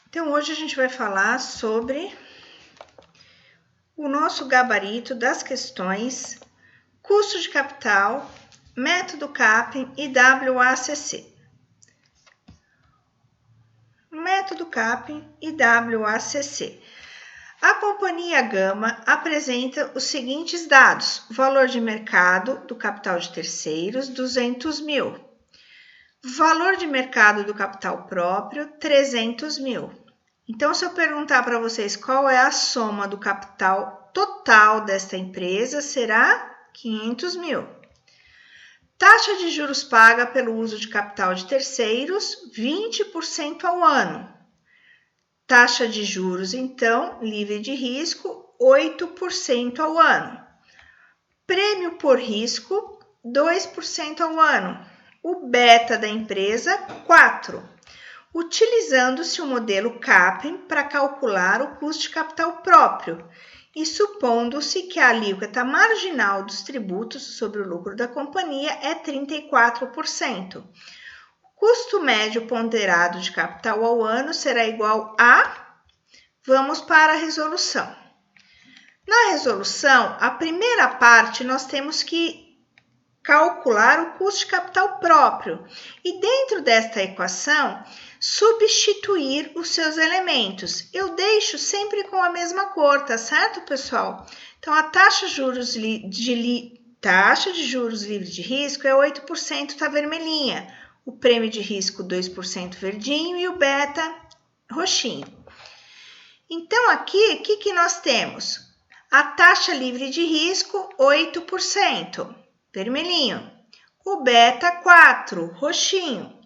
Então, hoje a gente vai falar sobre o nosso gabarito das questões custo de capital, método CAPM e WACC. Método CAPM e WACC. A companhia Gama apresenta os seguintes dados: valor de mercado do capital de terceiros, 200 mil. Valor de mercado do capital próprio, 300 mil. Então, se eu perguntar para vocês qual é a soma do capital total desta empresa, será 500 mil. Taxa de juros paga pelo uso de capital de terceiros, 20% ao ano. Taxa de juros, então, livre de risco, 8% ao ano. Prêmio por risco, 2% ao ano. O beta da empresa, 4. Utilizando-se o modelo CAPM para calcular o custo de capital próprio e supondo-se que a alíquota marginal dos tributos sobre o lucro da companhia é 34%. O custo médio ponderado de capital ao ano será igual a... Vamos para a resolução. Na resolução, a primeira parte nós temos que calcular o custo de capital próprio e dentro desta equação substituir os seus elementos. Eu deixo sempre com a mesma cor, tá certo, pessoal? Então, a taxa de juros livre de risco é 8%, tá vermelhinha. O prêmio de risco 2% verdinho e o beta roxinho. Então, aqui, o que nós temos? A taxa livre de risco 8%. Vermelhinho, o beta 4, roxinho,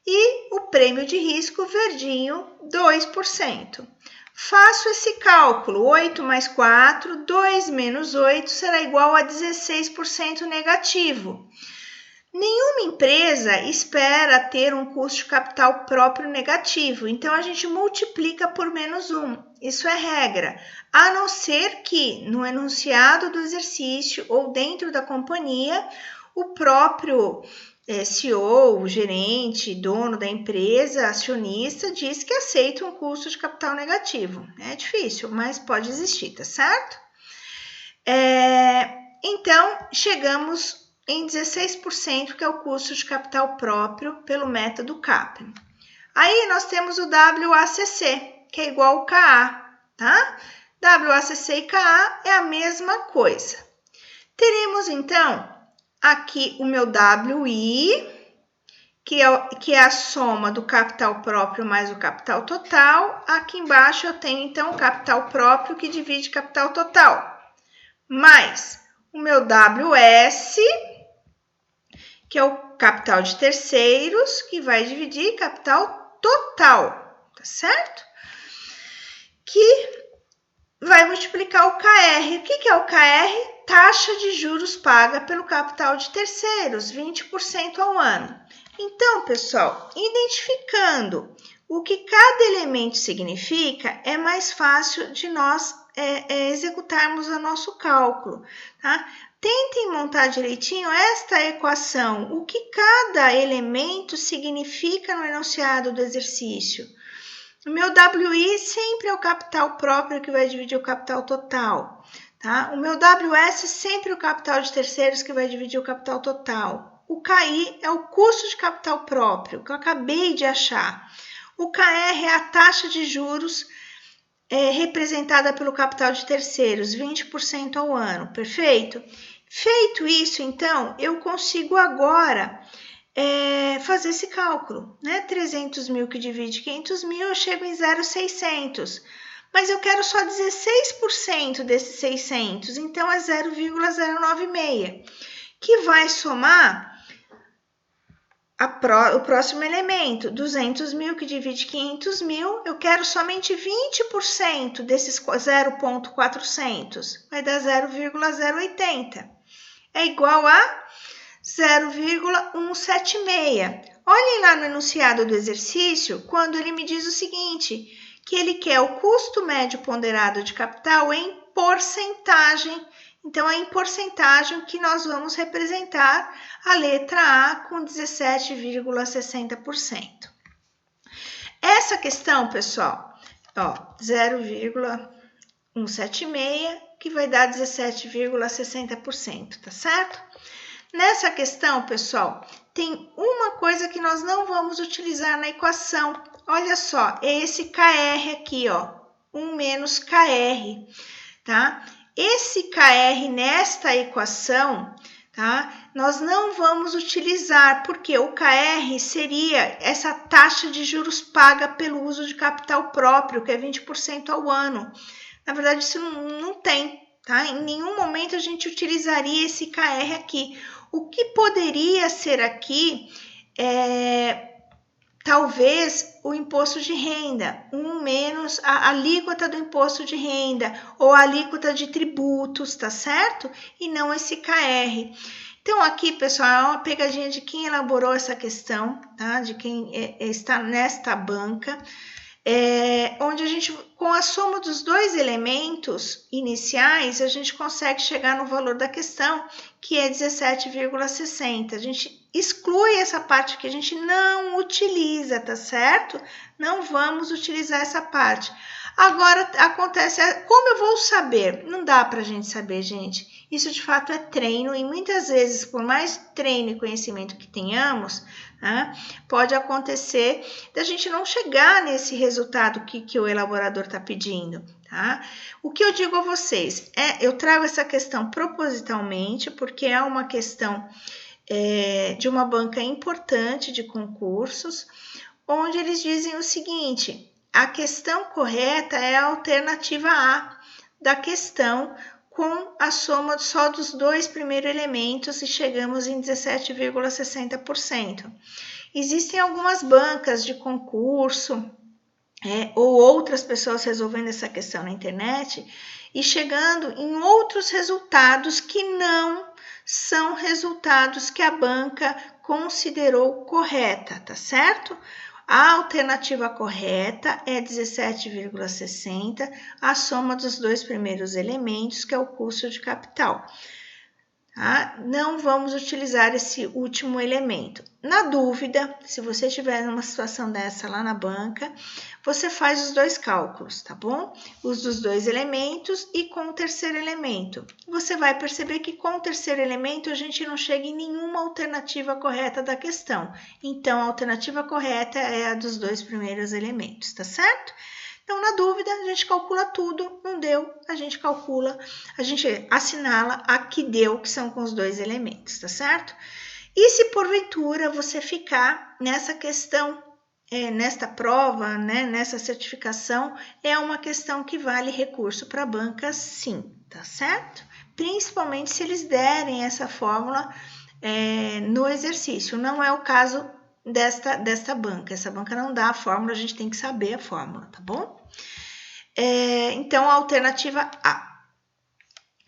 e o prêmio de risco verdinho 2%. Faço esse cálculo, 8 mais 4, 2 menos 8 será igual a 16% negativo. Nenhuma empresa espera ter um custo de capital próprio negativo, então a gente multiplica por menos 1. Isso é regra, a não ser que no enunciado do exercício ou dentro da companhia, o próprio CEO, o gerente, dono da empresa, acionista, diz que aceita um custo de capital negativo. É difícil, mas pode existir, tá certo? Então, chegamos em 16%, que é o custo de capital próprio pelo método CAPM. Aí nós temos o WACC, que é igual ao KA, tá? WACC e KA é a mesma coisa. Teremos, então, aqui o meu WI, que é a soma do capital próprio mais o capital total. Aqui embaixo eu tenho, então, o capital próprio que divide capital total, mais o meu WS, que é o capital de terceiros, que vai dividir capital total, tá certo? Que vai multiplicar o KR. O que é o KR? Taxa de juros paga pelo capital de terceiros, 20% ao ano. Então, pessoal, identificando o que cada elemento significa, é mais fácil de nós executarmos o nosso cálculo, tá? Tentem montar direitinho esta equação, o que cada elemento significa no enunciado do exercício. O meu WI sempre é o capital próprio que vai dividir o capital total, tá? O meu WS sempre é o capital de terceiros que vai dividir o capital total. O KI é o custo de capital próprio, que eu acabei de achar. O KR é a taxa de juros representada pelo capital de terceiros, 20% ao ano, perfeito? Feito isso, então, eu consigo agora fazer esse cálculo, né? 300 mil que divide 500 mil, eu chego em 0,600. Mas eu quero só 16% desses 600, então é 0,096, que vai somar o próximo elemento, 200 mil que divide 500 mil, eu quero somente 20% desses 0,400, vai dar 0,080. É igual a 0,176. Olhem lá no enunciado do exercício, quando ele me diz o seguinte, que ele quer o custo médio ponderado de capital em porcentagem. Então, é em porcentagem que nós vamos representar a letra A com 17,60%. Nessa questão, pessoal, ó, 0,176, que vai dar 17,60%, tá certo? Nessa questão, pessoal, tem uma coisa que nós não vamos utilizar na equação. Olha só, é esse KR aqui, ó, 1 menos KR, tá? Esse KR nesta equação, tá? Nós não vamos utilizar, porque o KR seria essa taxa de juros paga pelo uso de capital próprio, que é 20% ao ano. Na verdade, isso não tem, tá? Em nenhum momento a gente utilizaria esse KR aqui. O que poderia ser aqui talvez o imposto de renda, 1 menos a alíquota do imposto de renda ou a alíquota de tributos, tá certo? E não esse KR. Então, aqui, pessoal, é uma pegadinha de quem elaborou essa questão, tá? De quem está nesta banca. Onde a gente, com a soma dos dois elementos iniciais, a gente consegue chegar no valor da questão, que é 17,60. A gente exclui essa parte que a gente não utiliza, tá certo? Não vamos utilizar essa parte. Agora, acontece, como eu vou saber? Não dá pra gente saber, gente. Isso, de fato, é treino, e muitas vezes, por mais treino e conhecimento que tenhamos, né, pode acontecer da gente não chegar nesse resultado que o elaborador está pedindo, tá? O que eu digo a vocês eu trago essa questão propositalmente, porque é uma questão de uma banca importante de concursos, onde eles dizem o seguinte: a questão correta é a alternativa A da questão, com a soma só dos dois primeiros elementos, e chegamos em 17,60%. Existem algumas bancas de concurso ou outras pessoas resolvendo essa questão na internet e chegando em outros resultados que não são resultados que a banca considerou correta, tá certo? A alternativa correta é 17,60, a soma dos dois primeiros elementos, que é o custo de capital. Tá? Não vamos utilizar esse último elemento. Na dúvida, se você estiver numa situação dessa lá na banca, você faz os dois cálculos, tá bom? Os dos dois elementos e com o terceiro elemento. Você vai perceber que com o terceiro elemento a gente não chega em nenhuma alternativa correta da questão. Então, a alternativa correta é a dos dois primeiros elementos, tá certo? Então, na dúvida, a gente calcula tudo, não deu, a gente calcula, a gente assinala a que deu, que são com os dois elementos, tá certo? E se porventura você ficar nessa questão, nesta prova, né, nessa certificação, é uma questão que vale recurso para a banca, sim, tá certo? Principalmente se eles derem essa fórmula no exercício, não é o caso desta banca. Essa banca não dá a fórmula, a gente tem que saber a fórmula, tá bom? Então, a alternativa A.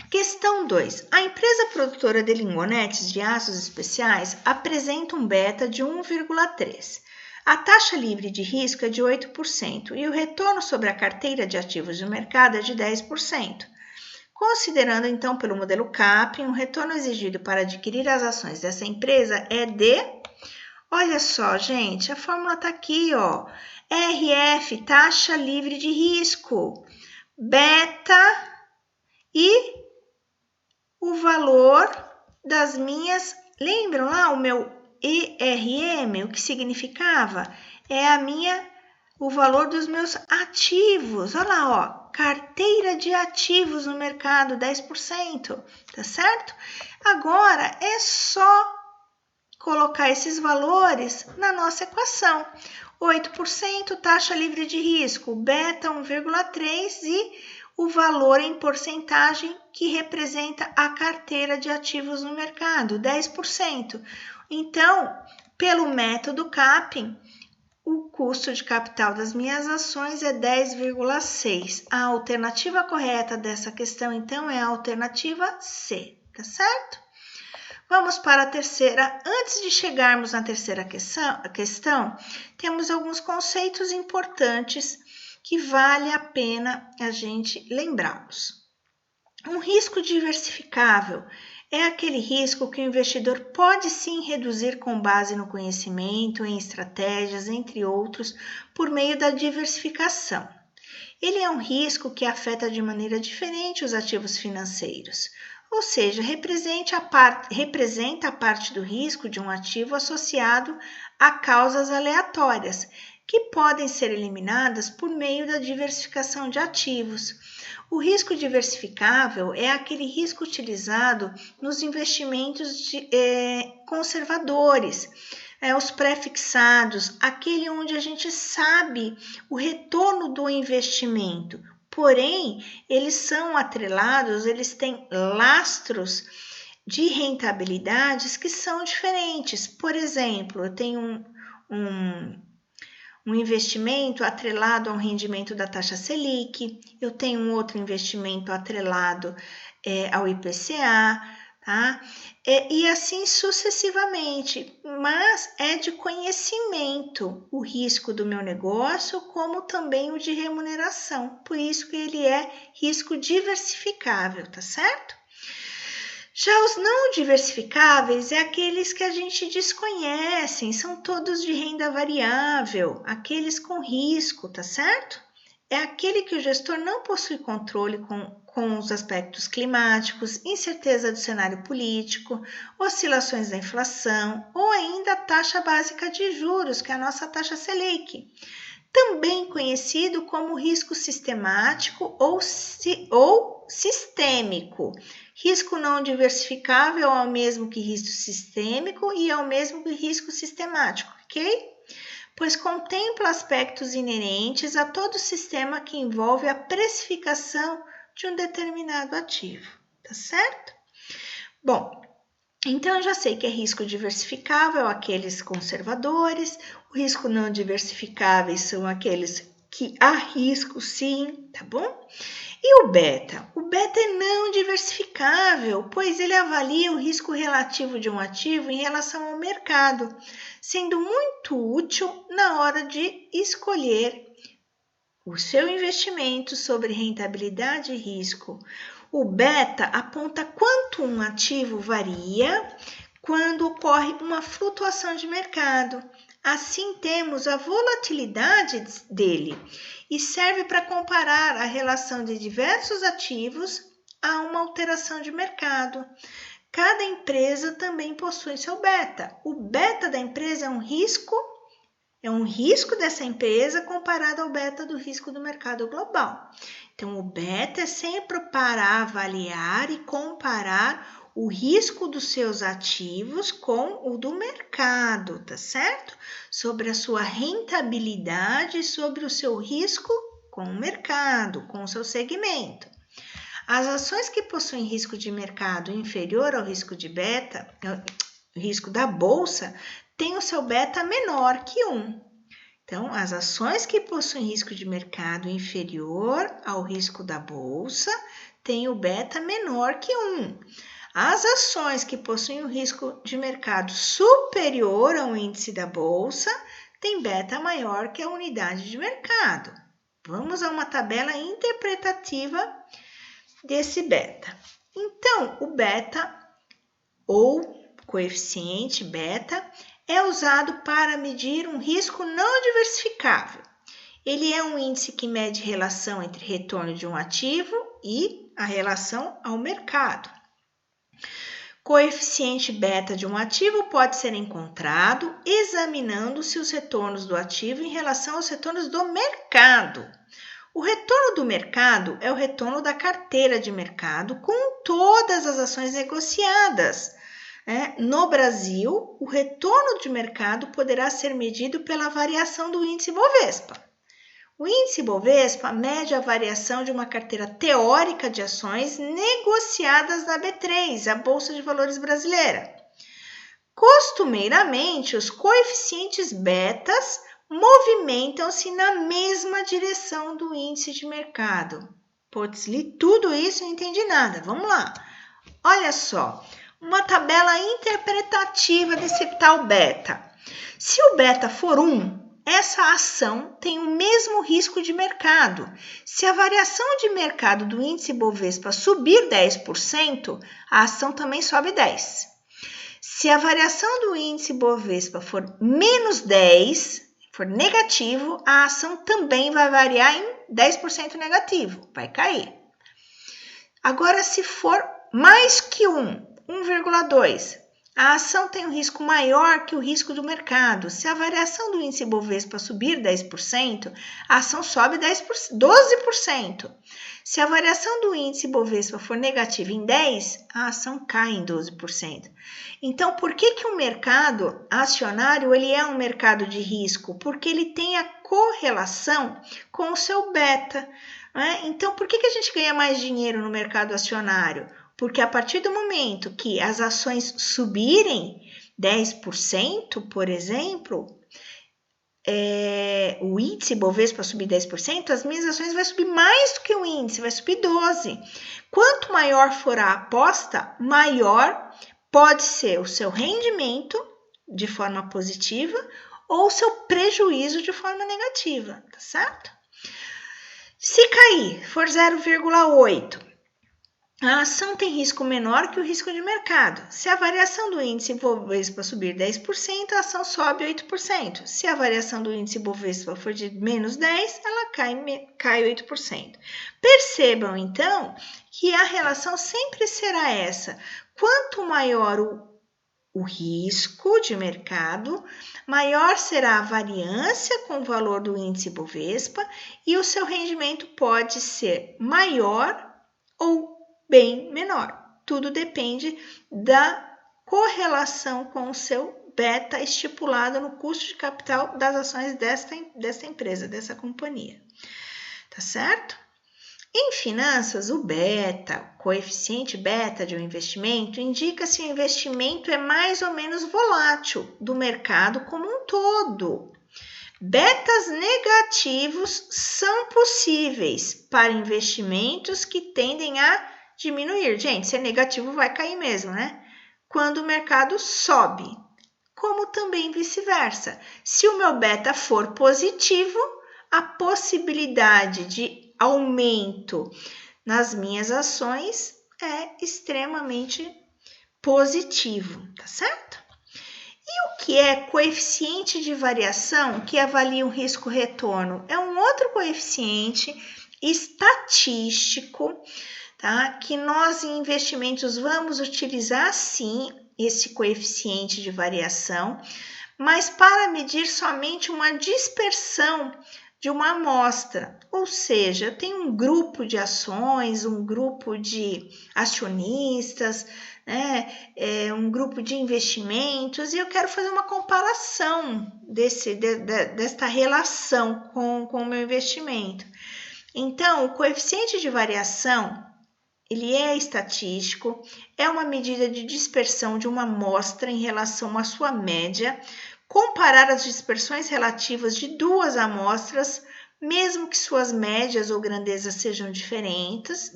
Questão 2. A empresa produtora de lingonetes de aços especiais apresenta um beta de 1,3. A taxa livre de risco é de 8% e o retorno sobre a carteira de ativos de mercado é de 10%. Considerando, então, pelo modelo CAPM, o retorno exigido para adquirir as ações dessa empresa é de... Olha só, gente, a fórmula está aqui, ó. RF, taxa livre de risco, beta e o valor das minhas... Lembram lá o meu ERM, o que significava? É o valor dos meus ativos. Olha lá, ó, carteira de ativos no mercado, 10%, tá certo? Agora, é só colocar esses valores na nossa equação. 8%, taxa livre de risco, beta 1,3 e o valor em porcentagem que representa a carteira de ativos no mercado, 10%. Então, pelo método CAPM, o custo de capital das minhas ações é 10,6. A alternativa correta dessa questão, então, é a alternativa C, tá certo? Vamos para a terceira. Antes de chegarmos na terceira questão, temos alguns conceitos importantes que vale a pena a gente lembrá-los. Um risco diversificável É aquele risco que o investidor pode sim reduzir com base no conhecimento, em estratégias, entre outros, por meio da diversificação. Ele é um risco que afeta de maneira diferente os ativos financeiros, ou seja, representa a parte do risco de um ativo associado a causas aleatórias, que podem ser eliminadas por meio da diversificação de ativos. O risco diversificável é aquele risco utilizado nos investimentos conservadores, os pré-fixados, aquele onde a gente sabe o retorno do investimento, porém, eles são atrelados, eles têm lastros de rentabilidades que são diferentes. Por exemplo, eu tenho um investimento atrelado ao rendimento da taxa Selic, eu tenho um outro investimento atrelado ao IPCA, tá? E assim sucessivamente, mas é de conhecimento o risco do meu negócio, como também o de remuneração, por isso que ele é risco diversificável, tá certo? Já os não diversificáveis é aqueles que a gente desconhece, são todos de renda variável, aqueles com risco, tá certo? É aquele que o gestor não possui controle com os aspectos climáticos, incerteza do cenário político, oscilações da inflação ou ainda a taxa básica de juros, que é a nossa taxa Selic. Também conhecido como risco sistemático ou sistêmico. Risco não diversificável é o mesmo que risco sistêmico e é o mesmo que risco sistemático, ok? Pois contempla aspectos inerentes a todo sistema que envolve a precificação de um determinado ativo, tá certo? Bom, então eu já sei que é risco diversificável, aqueles conservadores, o risco não diversificáveis são aqueles que há risco sim, tá bom? E o beta? O beta é não diversificável, pois ele avalia o risco relativo de um ativo em relação ao mercado, sendo muito útil na hora de escolher o seu investimento sobre rentabilidade e risco. O beta aponta quanto um ativo varia quando ocorre uma flutuação de mercado. Assim, temos a volatilidade dele e serve para comparar a relação de diversos ativos a uma alteração de mercado. Cada empresa também possui seu beta. O beta da empresa é um risco dessa empresa comparado ao beta do risco do mercado global. Então, o beta é sempre para avaliar e comparar o risco dos seus ativos com o do mercado, tá certo? Sobre a sua rentabilidade, sobre o seu risco com o mercado, com o seu segmento. As ações que possuem risco de mercado inferior ao risco de beta, risco da bolsa, têm o seu beta menor que 1. Então, as ações que possuem risco de mercado inferior ao risco da bolsa têm o beta menor que 1. As ações que possuem o risco de mercado superior ao índice da bolsa têm beta maior que a unidade de mercado. Vamos a uma tabela interpretativa desse beta. Então, o beta ou coeficiente beta é usado para medir um risco não diversificável. Ele é um índice que mede relação entre retorno de um ativo e a relação ao mercado. Coeficiente beta de um ativo pode ser encontrado examinando-se os retornos do ativo em relação aos retornos do mercado. O retorno do mercado é o retorno da carteira de mercado com todas as ações negociadas. No Brasil, o retorno de mercado poderá ser medido pela variação do índice Bovespa. O índice Bovespa mede a variação de uma carteira teórica de ações negociadas na B3, a Bolsa de Valores brasileira. Costumeiramente, os coeficientes betas movimentam-se na mesma direção do índice de mercado. Putz, li tudo isso e não entendi nada. Vamos lá. Olha só, uma tabela interpretativa desse tal beta. Se o beta for 1, essa ação tem o mesmo risco de mercado. Se a variação de mercado do índice Bovespa subir 10%, a ação também sobe 10%. Se a variação do índice Bovespa for menos 10%, for negativo, a ação também vai variar em 10% negativo, vai cair. Agora, se for mais que 1,2%, a ação tem um risco maior que o risco do mercado. Se a variação do índice Bovespa subir 10%, a ação sobe 12%. Se a variação do índice Bovespa for negativa em 10%, a ação cai em 12%. Então, por que o mercado acionário ele é um mercado de risco? Porque ele tem a correlação com o seu beta. Né? Então, por que a gente ganha mais dinheiro no mercado acionário? Porque a partir do momento que as ações subirem 10%, por exemplo, o índice Bovespa subir 10%, as minhas ações vão subir mais do que o índice, vai subir 12%. Quanto maior for a aposta, maior pode ser o seu rendimento de forma positiva ou o seu prejuízo de forma negativa, tá certo? Se cair, for 0,8%, a ação tem risco menor que o risco de mercado. Se a variação do índice Bovespa subir 10%, a ação sobe 8%. Se a variação do índice Bovespa for de menos 10%, ela cai 8%. Percebam, então, que a relação sempre será essa. Quanto maior o risco de mercado, maior será a variância com o valor do índice Bovespa e o seu rendimento pode ser maior ou bem menor. Tudo depende da correlação com o seu beta estipulado no custo de capital das ações desta empresa, dessa companhia. Tá certo? Em finanças, o beta, coeficiente beta de um investimento, indica se o investimento é mais ou menos volátil do mercado como um todo. Betas negativos são possíveis para investimentos que tendem a diminuir. Gente, se é negativo vai cair mesmo, né? Quando o mercado sobe, como também vice-versa. Se o meu beta for positivo, a possibilidade de aumento nas minhas ações é extremamente positivo, tá certo? E o que é coeficiente de variação que avalia o risco-retorno? É um outro coeficiente estatístico, tá? Que nós em investimentos vamos utilizar sim esse coeficiente de variação, mas para medir somente uma dispersão de uma amostra, ou seja, eu tenho um grupo de ações, um grupo de acionistas, um grupo de investimentos, e eu quero fazer uma comparação desta relação com o meu investimento. Então, o coeficiente de variação, ele é estatístico, é uma medida de dispersão de uma amostra em relação à sua média, comparar as dispersões relativas de duas amostras, mesmo que suas médias ou grandezas sejam diferentes,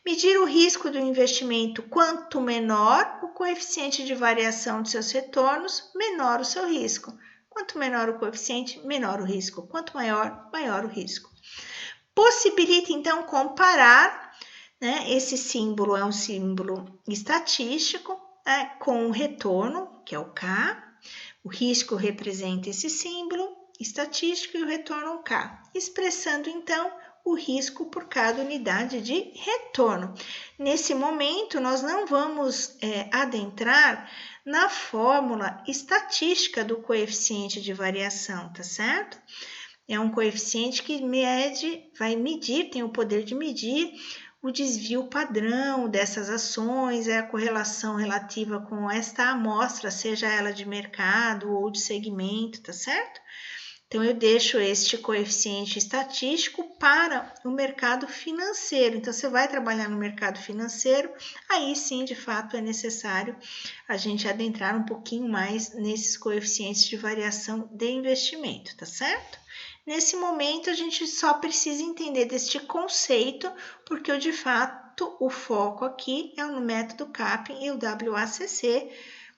medir o risco do investimento. Quanto menor o coeficiente de variação de seus retornos, menor o seu risco. Quanto menor o coeficiente, menor o risco. Quanto maior, maior o risco. Possibilita, então, comparar, né? Esse símbolo é um símbolo estatístico, né? Com o retorno, que é o K. O risco representa esse símbolo estatístico e o retorno K, expressando então o risco por cada unidade de retorno. Nesse momento, nós não vamos adentrar na fórmula estatística do coeficiente de variação, tá certo? É um coeficiente que vai medir, tem o poder de medir o desvio padrão dessas ações, a correlação relativa com esta amostra, seja ela de mercado ou de segmento, tá certo? Então, eu deixo este coeficiente estatístico para o mercado financeiro. Então, você vai trabalhar no mercado financeiro, aí sim, de fato, é necessário a gente adentrar um pouquinho mais nesses coeficientes de variação de investimento, tá certo? Nesse momento, a gente só precisa entender deste conceito, porque de fato o foco aqui é no método CAPM e o WACC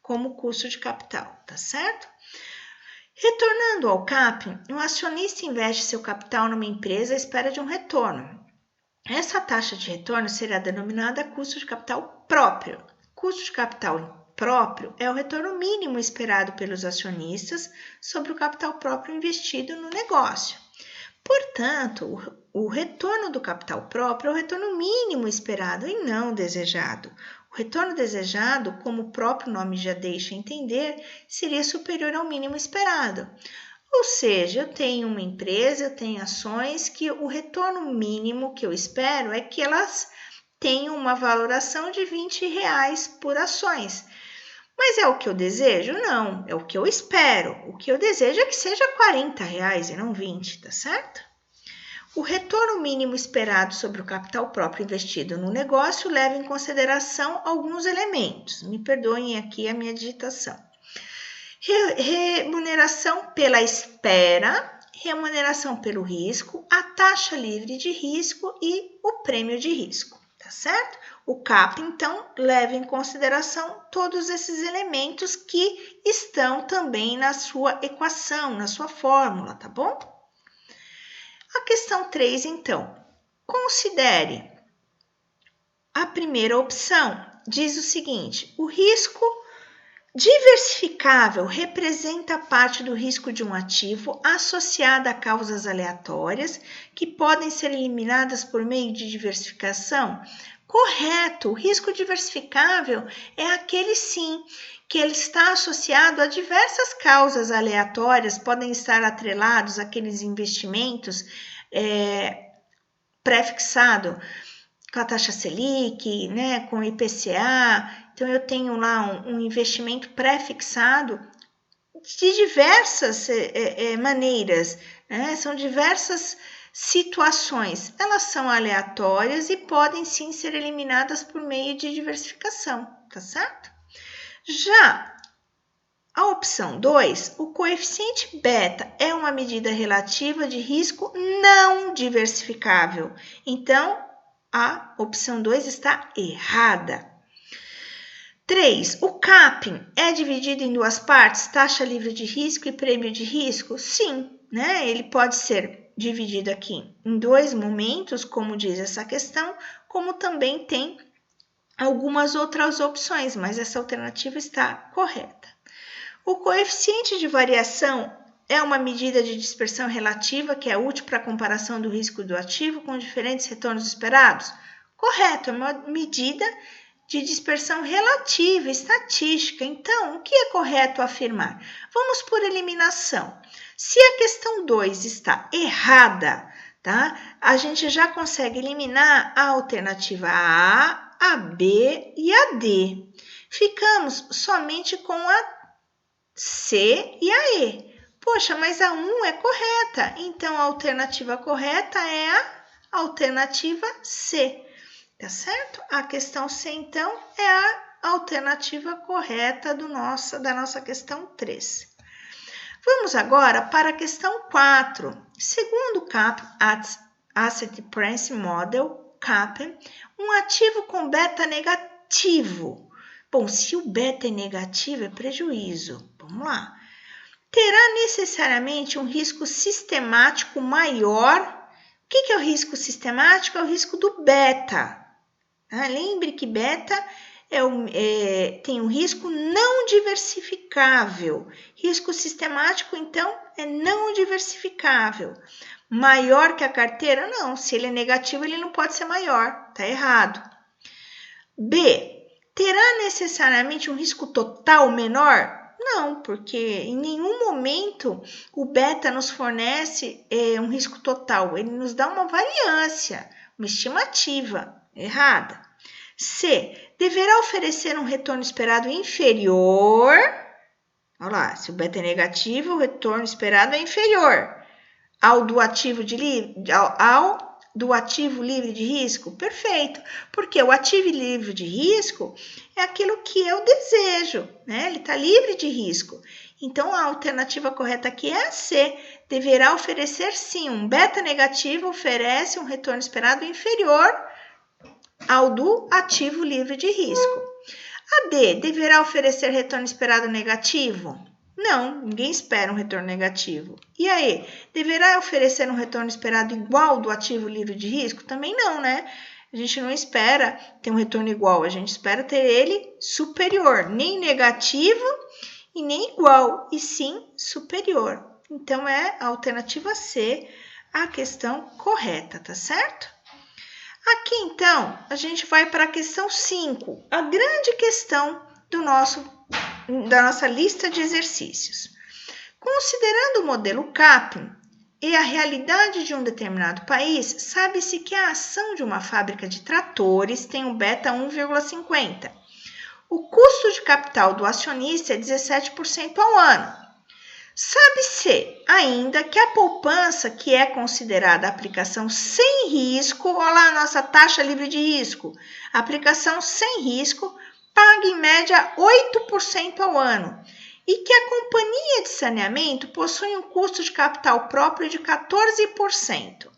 como custo de capital, tá certo? Retornando ao CAPM, um acionista investe seu capital numa empresa à espera de um retorno. Essa taxa de retorno será denominada custo de capital próprio. Custo de capital próprio é o retorno mínimo esperado pelos acionistas sobre o capital próprio investido no negócio. Portanto, o retorno do capital próprio é o retorno mínimo esperado e não desejado. O retorno desejado, como o próprio nome já deixa entender, seria superior ao mínimo esperado. Ou seja, eu tenho uma empresa, eu tenho ações que o retorno mínimo que eu espero é que elas tenham uma valoração de R$20 por ações. Mas é o que eu desejo? Não, é o que eu espero. O que eu desejo é que seja R$40 e não 20, tá certo? O retorno mínimo esperado sobre o capital próprio investido no negócio leva em consideração alguns elementos. Me perdoem aqui a minha digitação. Remuneração pela espera, remuneração pelo risco, a taxa livre de risco e o prêmio de risco, tá certo? O CAP, então, leva em consideração todos esses elementos que estão também na sua equação, na sua fórmula, tá bom? A questão 3, então, considere a primeira opção. Diz o seguinte: o risco diversificável representa parte do risco de um ativo associado a causas aleatórias que podem ser eliminadas por meio de diversificação? Correto, o risco diversificável é aquele sim, que ele está associado a diversas causas aleatórias, podem estar atrelados àqueles investimentos pré-fixado com a taxa Selic, né, com o IPCA. Então, eu tenho lá um investimento pré-fixado de diversas maneiras, né? São diversas situações. Elas são aleatórias e podem sim ser eliminadas por meio de diversificação, tá certo? Já a opção 2, o coeficiente beta é uma medida relativa de risco não diversificável. Então, a opção 2 está errada. 3. O CAPM é dividido em duas partes, taxa livre de risco e prêmio de risco? Sim, né? Ele pode ser dividido aqui em dois momentos, como diz essa questão, como também tem algumas outras opções, mas essa alternativa está correta. O coeficiente de variação é uma medida de dispersão relativa que é útil para a comparação do risco do ativo com diferentes retornos esperados? Correto, é uma medida de dispersão relativa, estatística. Então, o que é correto afirmar? Vamos por eliminação. Se a questão 2 está errada, tá? A gente já consegue eliminar a alternativa A, a B e a D. Ficamos somente com a C e a E. Poxa, mas a 1 é correta, então a alternativa correta é a alternativa C, tá certo? A questão C, então, é a alternativa correta da nossa questão 3. Vamos agora para a questão 4. Segundo o CAPM Asset Price Model, CAPM, um ativo com beta negativo. Bom, se o beta é negativo, é prejuízo. Vamos lá. Terá necessariamente um risco sistemático maior. O que é o risco sistemático? É o risco do beta. Lembre que beta tem um risco não diversificável. Risco sistemático, então, é não diversificável. Maior que a carteira? Não. Se ele é negativo, ele não pode ser maior. Está errado. B. Terá necessariamente um risco total menor? Não, porque em nenhum momento o beta nos fornece um risco total. Ele nos dá uma variância, uma estimativa errada. C. Deverá oferecer um retorno esperado inferior. Olha lá, se o beta é negativo, o retorno esperado é inferior ao do ativo do ativo livre de risco? Perfeito, porque o ativo livre de risco é aquilo que eu desejo, né? Ele está livre de risco. Então, a alternativa correta aqui é a C. Deverá oferecer, sim, um beta negativo oferece um retorno esperado inferior ao do ativo livre de risco. A D, deverá oferecer retorno esperado negativo? Não, ninguém espera um retorno negativo. E aí, deverá oferecer um retorno esperado igual do ativo livre de risco? Também não, né? A gente não espera ter um retorno igual, a gente espera ter ele superior, nem negativo e nem igual, e sim superior. Então, é a alternativa C a questão correta, tá certo? Aqui, então, a gente vai para a questão 5, a grande questão da nossa lista de exercícios. Considerando o modelo CAPM e a realidade de um determinado país, sabe-se que a ação de uma fábrica de tratores tem um beta 1,50. O custo de capital do acionista é 17% ao ano. Sabe-se ainda que a poupança, que é considerada a aplicação sem risco, olha lá a nossa taxa livre de risco, aplicação sem risco, paga em média 8% ao ano, e que a companhia de saneamento possui um custo de capital próprio de 14%.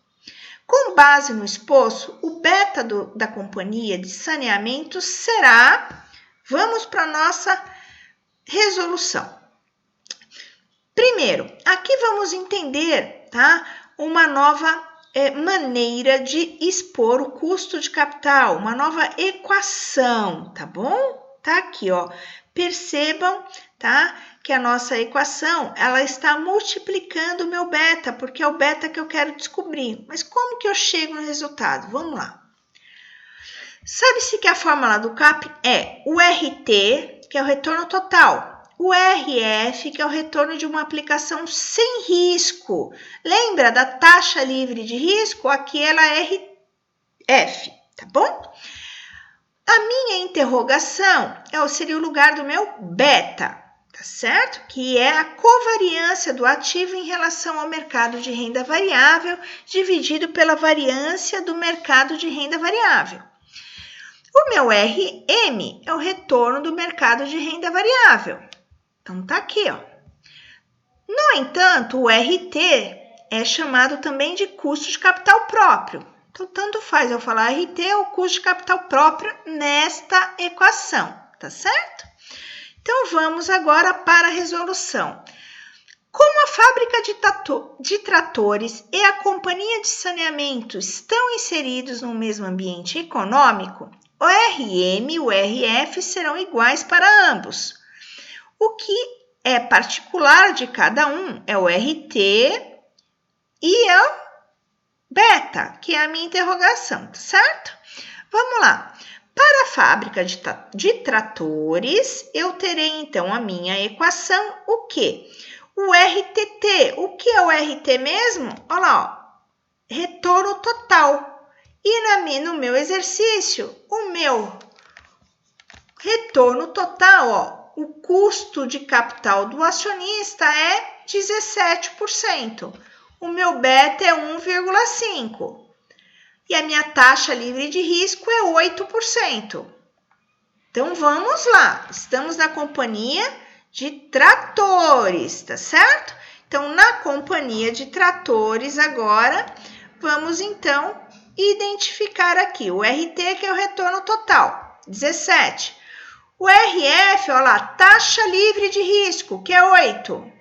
Com base no exposto, o beta da companhia de saneamento será, vamos para a nossa resolução. Primeiro, aqui vamos entender, tá, uma nova maneira de expor o custo de capital, uma nova equação, tá bom? Tá aqui, ó. Percebam, tá, que a nossa equação, ela está multiplicando o meu beta, porque é o beta que eu quero descobrir. Mas como que eu chego no resultado? Vamos lá. Sabe-se que a fórmula do CAP é o RT, que é o retorno total, o RF, que é o retorno de uma aplicação sem risco. Lembra da taxa livre de risco? Aqui ela é RF, tá bom? A minha interrogação seria o lugar do meu beta, tá certo? Que é a covariância do ativo em relação ao mercado de renda variável, dividido pela variância do mercado de renda variável. O meu RM é o retorno do mercado de renda variável. Então, tá aqui, ó. No entanto, o RT é chamado também de custo de capital próprio. Então, tanto faz eu falar RT ou custo de capital próprio nesta equação, tá certo? Então, vamos agora para a resolução. Como a fábrica de tratores e a companhia de saneamento estão inseridos no mesmo ambiente econômico, o RM e o RF serão iguais para ambos. O que é particular de cada um é o RT e o beta, que é a minha interrogação, tá certo? Vamos lá. Para a fábrica de tratores, eu terei então a minha equação, o quê? O RTT. O que é o RT mesmo? Olha lá, ó, retorno total. E no meu exercício, o meu retorno total, ó, o custo de capital do acionista é 17%. O meu beta é 1,5%. E a minha taxa livre de risco é 8%. Então, vamos lá. Estamos na companhia de tratores, tá certo? Então, na companhia de tratores, agora, vamos, então, identificar aqui o RT, que é o retorno total, 17%. O RF, olha lá, taxa livre de risco, que é 8.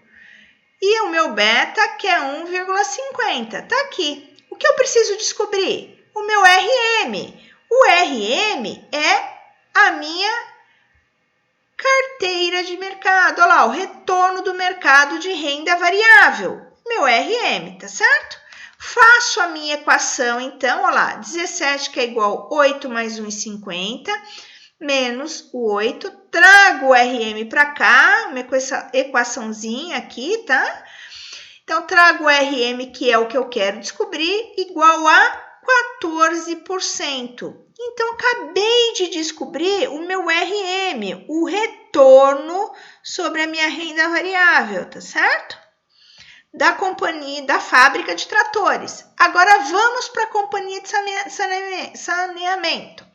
E o meu beta, que é 1,50. Tá aqui. O que eu preciso descobrir? O meu RM. O RM é a minha carteira de mercado. Olha lá, o retorno do mercado de renda variável. Meu RM, tá certo? Faço a minha equação, então, olha lá, 17, que é igual a 8 mais 1,50. Menos o 8, trago o RM para cá, uma equaçãozinha aqui, tá? Então, trago o RM, que é o que eu quero descobrir, igual a 14%. Então, acabei de descobrir o meu RM, o retorno sobre a minha renda variável, tá certo? Da companhia, da fábrica de tratores. Agora, vamos para a companhia de saneamento.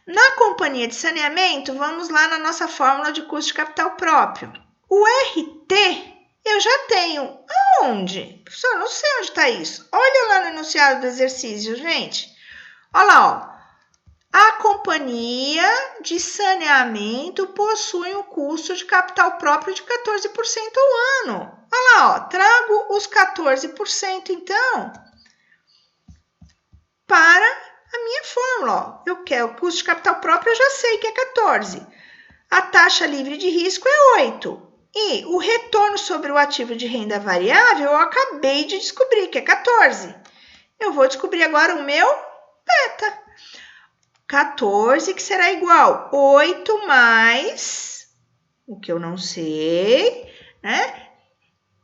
Na companhia de saneamento, vamos lá na nossa fórmula de custo de capital próprio. O RT eu já tenho. Aonde? Professor, não sei onde está isso. Olha lá no enunciado do exercício, gente. Olha lá, ó. A companhia de saneamento possui um custo de capital próprio de 14% ao ano. Olha lá, ó, trago os 14%, então, para a minha fórmula. Ó. Eu quero o custo de capital próprio, eu já sei que é 14. A taxa livre de risco é 8. E o retorno sobre o ativo de renda variável, eu acabei de descobrir que é 14. Eu vou descobrir agora o meu beta. 14, que será igual 8 mais o que eu não sei, né?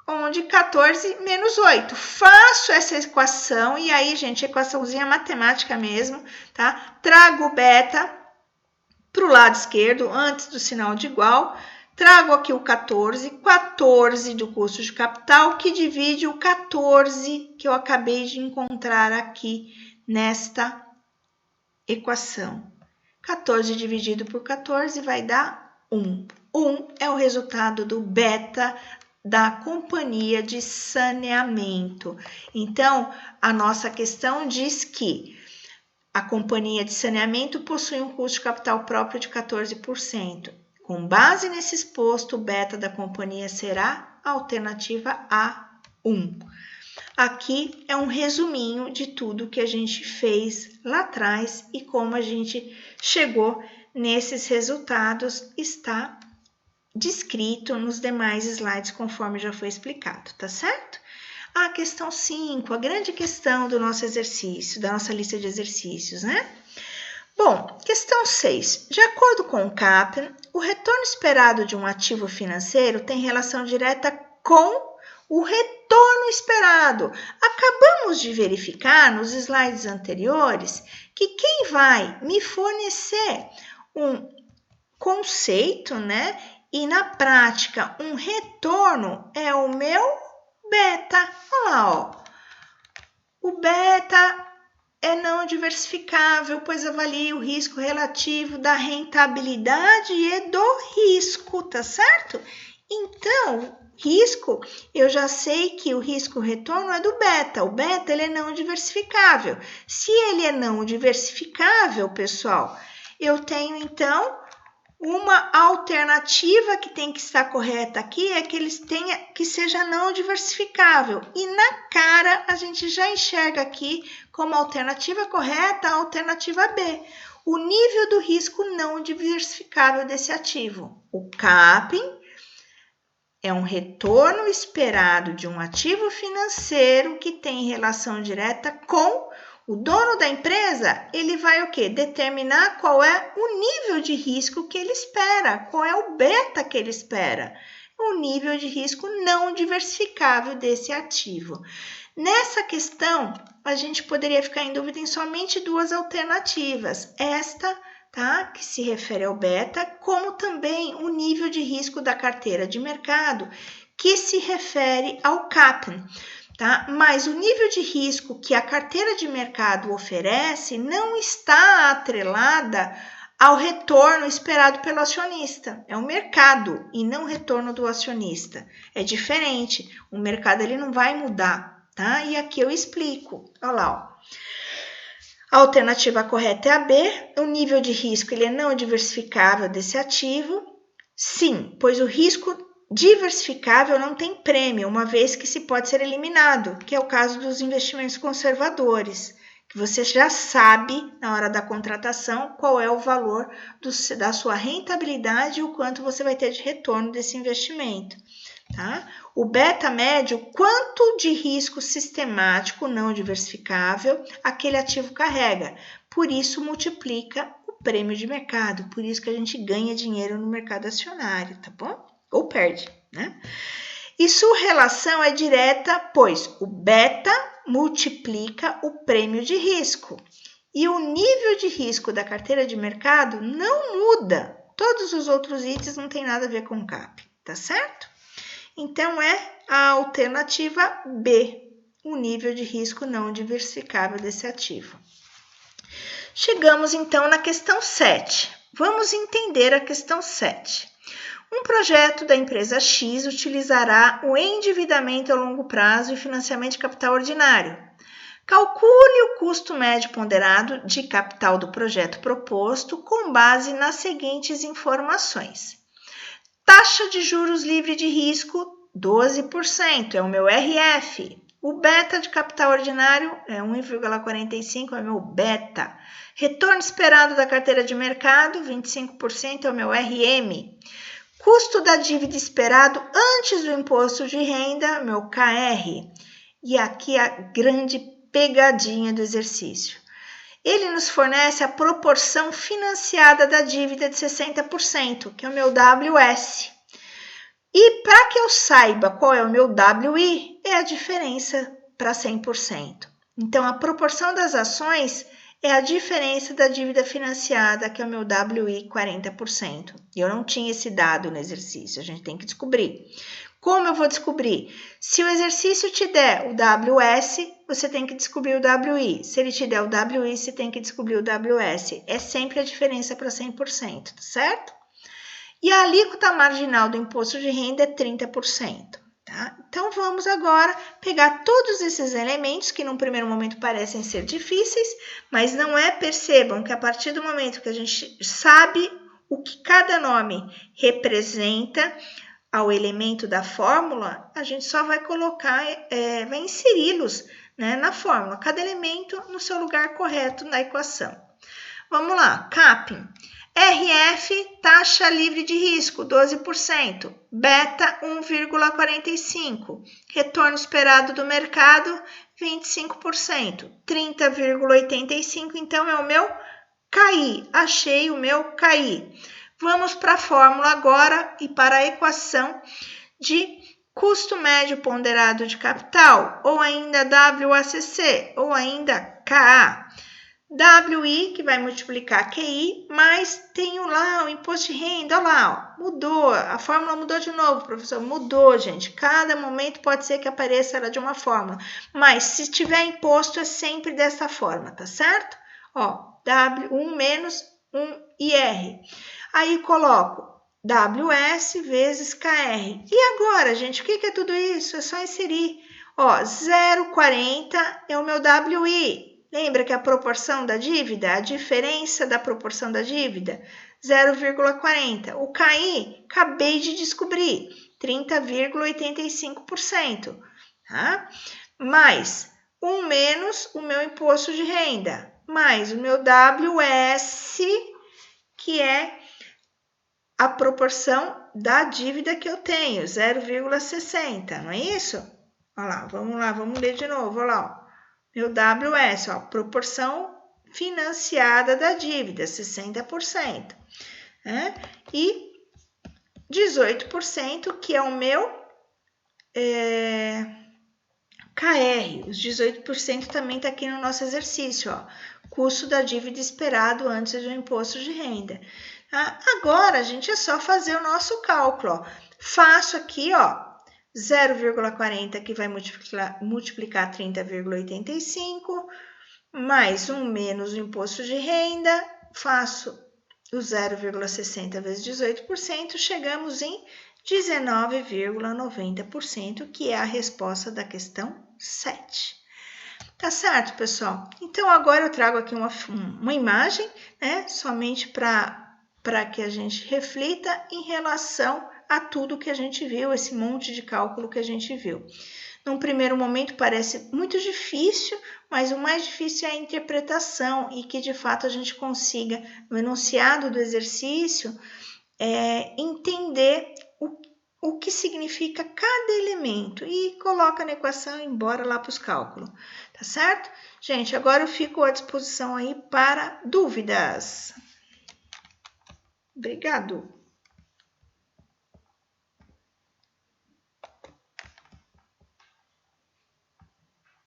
Onde 14 menos 8. Faço essa equação e aí, gente, equaçãozinha matemática mesmo, tá? Trago o beta para o lado esquerdo, antes do sinal de igual. Trago aqui o 14 do custo de capital, que divide o 14 que eu acabei de encontrar aqui nesta equação. 14 dividido por 14 vai dar 1. 1 é o resultado do beta da companhia de saneamento. Então, a nossa questão diz que a companhia de saneamento possui um custo de capital próprio de 14%. Com base nesse exposto, o beta da companhia será a alternativa A1. Aqui é um resuminho de tudo que a gente fez lá atrás e como a gente chegou nesses resultados, está descrito nos demais slides conforme já foi explicado, tá certo? A questão 5, a grande questão do nosso exercício, da nossa lista de exercícios, né? Bom, questão 6. De acordo com o Kaplan, o retorno esperado de um ativo financeiro tem relação direta com o retorno esperado. Acabamos de verificar nos slides anteriores que quem vai me fornecer um conceito, né? E na prática um retorno é o meu beta. Olha lá, ó. O beta é não diversificável, pois avalia o risco relativo da rentabilidade e do risco, tá certo? Então, risco, eu já sei que o risco-retorno é do beta. O beta, ele é não diversificável. Se ele é não diversificável, pessoal, eu tenho, então, uma alternativa que tem que estar correta aqui é que eles tenha que seja não diversificável. E na cara a gente já enxerga aqui como alternativa correta a alternativa B, o nível do risco não diversificável desse ativo. O capping é um retorno esperado de um ativo financeiro que tem relação direta com o dono da empresa. Ele vai o quê? Determinar qual é o nível de risco que ele espera, qual é o beta que ele espera. O nível de risco não diversificável desse ativo. Nessa questão, a gente poderia ficar em dúvida em somente duas alternativas. Esta, tá? Que se refere ao beta, como também o nível de risco da carteira de mercado, que se refere ao Kaplan. Tá? Mas o nível de risco que a carteira de mercado oferece não está atrelada ao retorno esperado pelo acionista. É o mercado e não o retorno do acionista. É diferente. O mercado ele não vai mudar. Tá? E aqui eu explico. Olha lá. Ó. A alternativa correta é a B. O nível de risco ele é não diversificável desse ativo. Sim, pois o risco diversificável não tem prêmio, uma vez que se pode ser eliminado, que é o caso dos investimentos conservadores, que você já sabe, na hora da contratação, qual é o valor da sua rentabilidade e o quanto você vai ter de retorno desse investimento. Tá? O beta médio, quanto de risco sistemático não diversificável aquele ativo carrega. Por isso, multiplica o prêmio de mercado. Por isso que a gente ganha dinheiro no mercado acionário, tá bom? Ou perde, né? E sua relação é direta, pois o beta multiplica o prêmio de risco. E o nível de risco da carteira de mercado não muda. Todos os outros itens não tem nada a ver com o CAP, tá certo? Então, é a alternativa B, o nível de risco não diversificável desse ativo. Chegamos, então, na questão 7. Vamos entender a questão 7. Um projeto da empresa X utilizará o endividamento a longo prazo e financiamento de capital ordinário. Calcule o custo médio ponderado de capital do projeto proposto com base nas seguintes informações. Taxa de juros livre de risco, 12%, é o meu RF. O beta de capital ordinário é 1,45, é o meu beta. Retorno esperado da carteira de mercado, 25%, é o meu RM. Custo da dívida esperado antes do imposto de renda, meu KR. E aqui a grande pegadinha do exercício. Ele nos fornece a proporção financiada da dívida de 60%, que é o meu WS. E para que eu saiba qual é o meu WI, é a diferença para 100%. Então, a proporção das ações é a diferença da dívida financiada, que é o meu WI, 40%. E eu não tinha esse dado no exercício, a gente tem que descobrir. Como eu vou descobrir? Se o exercício te der o WS, você tem que descobrir o WI. Se ele te der o WI, você tem que descobrir o WS. É sempre a diferença para 100%, certo? E a alíquota marginal do imposto de renda é 30%. Tá? Então, vamos agora pegar todos esses elementos que num primeiro momento parecem ser difíceis, mas não é. Percebam que a partir do momento que a gente sabe o que cada nome representa ao elemento da fórmula, a gente só vai colocar, vai inseri-los, né, na fórmula, cada elemento no seu lugar correto na equação. Vamos lá, CAPM. RF, taxa livre de risco, 12%. Beta, 1,45%. Retorno esperado do mercado, 25%. 30,85%, então é o meu CAI. Achei o meu CAI. Vamos para a fórmula agora e para a equação de custo médio ponderado de capital, ou ainda WACC, ou ainda KA. WI, que vai multiplicar QI, mas tenho lá o imposto de renda, olha lá, ó, mudou, a fórmula mudou de novo, professor, mudou, gente. Cada momento pode ser que apareça ela de uma forma, mas se tiver imposto é sempre dessa forma, tá certo? Ó, W1 menos 1 IR. Aí coloco WS vezes KR. E agora, gente, o que é tudo isso? É só inserir. Ó, 0,40 é o meu WI. Lembra que a proporção da dívida, a diferença da proporção da dívida, 0,40. O KI, acabei de descobrir, 30,85%. Tá? Mais 1 menos o meu imposto de renda, mais o meu WS, que é a proporção da dívida que eu tenho, 0,60, não é isso? Olha lá, vamos ler de novo, olha lá, ó. Meu WS, ó, proporção financiada da dívida, 60%. Né? E 18%, que é o meu KR. Os 18% também está aqui no nosso exercício, ó. Custo da dívida esperado antes do imposto de renda. Agora, gente, é só fazer o nosso cálculo. Ó. Faço aqui, ó, 0,40 que vai multiplicar 30,85, mais 1 menos o imposto de renda, faço o 0,60 vezes 18%, chegamos em 19,90%, que é a resposta da questão 7. Tá certo, pessoal? Então, agora eu trago aqui uma imagem, né, somente para que a gente reflita em relação a tudo que a gente viu, esse monte de cálculo que a gente viu. Num primeiro momento parece muito difícil, mas o mais difícil é a interpretação e que de fato a gente consiga, no enunciado do exercício, entender o que significa cada elemento e coloca na equação e embora lá para os cálculos, tá certo? Gente, agora eu fico à disposição aí para dúvidas. Obrigado!